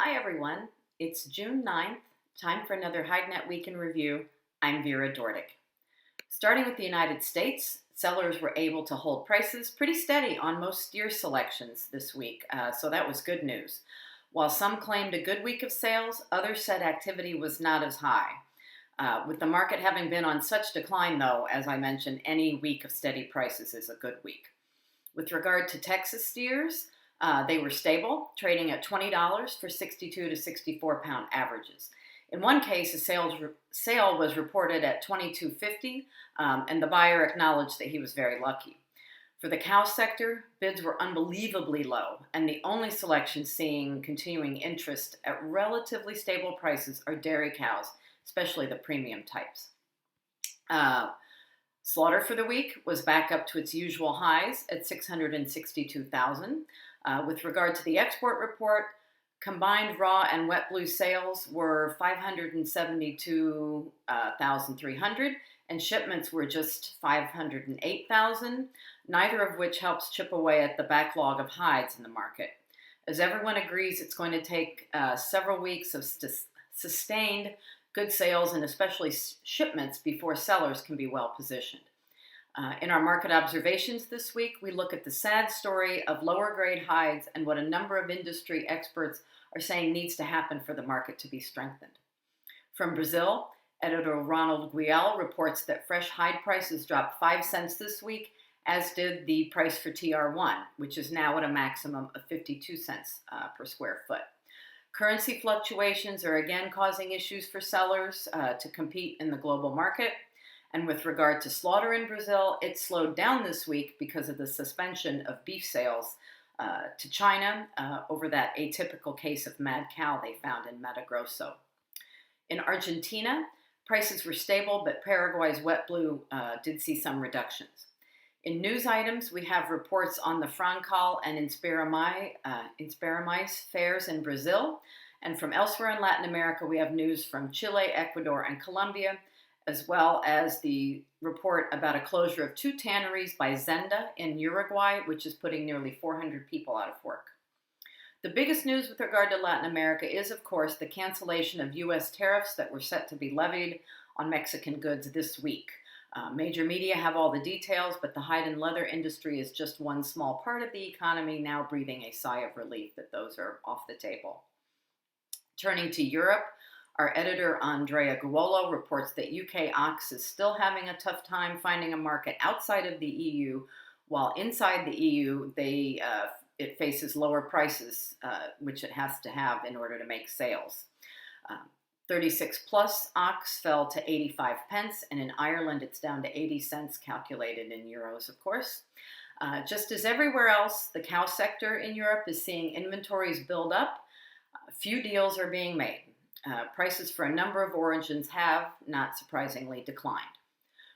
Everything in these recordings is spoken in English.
Hi everyone, it's June 9th, time for another HideNet Week in Review. I'm Vera Dordick. Starting with the United States, sellers were able to hold prices pretty steady on most steer selections this week, so that was good news. While some claimed a good week of sales, others said activity was not as high. With the market having been on such decline, though, as I mentioned, any week of steady prices is a good week. With regard to Texas steers, they were stable, trading at $20 for 62 to 64 pound averages. In one case, a sale was reported at $22.50, and the buyer acknowledged that he was very lucky. For the cow sector, bids were unbelievably low, and the only selections seeing continuing interest at relatively stable prices are dairy cows, especially the premium types. Slaughter for the week was back up to its usual highs at 662,000. With regard to the export report, combined raw and wet blue sales were 572,300, and shipments were just 508,000, neither of which helps chip away at the backlog of hides in the market. As everyone agrees, it's going to take several weeks of sustained good sales and especially shipments before sellers can be well positioned. In our market observations this week, we look at the sad story of lower grade hides and what a number of industry experts are saying needs to happen for the market to be strengthened. From Brazil, editor Ronald Guiel reports that fresh hide prices dropped 5 cents this week, as did the price for TR1, which is now at a maximum of 52 cents per square foot. Currency fluctuations are again causing issues for sellers to compete in the global market. And with regard to slaughter in Brazil, it slowed down this week because of the suspension of beef sales to China over that atypical case of mad cow they found in Mato Grosso. In Argentina, prices were stable, but Paraguay's wet blue did see some reductions. In news items, we have reports on the Francal and Inspiromais fairs in Brazil. And from elsewhere in Latin America, we have news from Chile, Ecuador, and Colombia, as well as the report about a closure of 2 tanneries by Zenda in Uruguay, which is putting nearly 400 people out of work. The biggest news with regard to Latin America is, of course, the cancellation of U.S. tariffs that were set to be levied on Mexican goods this week. Major media have all the details, but the hide and leather industry is just one small part of the economy, now breathing a sigh of relief that those are off the table. Turning to Europe, our editor Andrea Guolo reports that UK ox is still having a tough time finding a market outside of the EU, while inside the EU it faces lower prices, which it has to have in order to make sales. 36 plus ox fell to 85 pence, and in Ireland it's down to 80 cents, calculated in euros, of course. Just as everywhere else, the cow sector in Europe is seeing inventories build up. Few deals are being made. Prices for a number of origins have, not surprisingly, declined.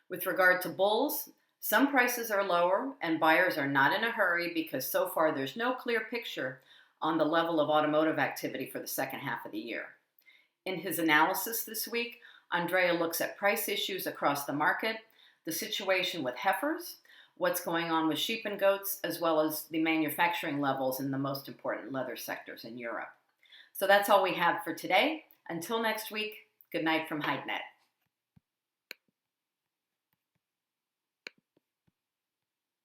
With regard to bulls, some prices are lower and buyers are not in a hurry because so far there's no clear picture on the level of automotive activity for the second half of the year. In his analysis this week, Andrea looks at price issues across the market, the situation with heifers, what's going on with sheep and goats, as well as the manufacturing levels in the most important leather sectors in Europe. So that's all we have for today. Until next week, good night from HideNet.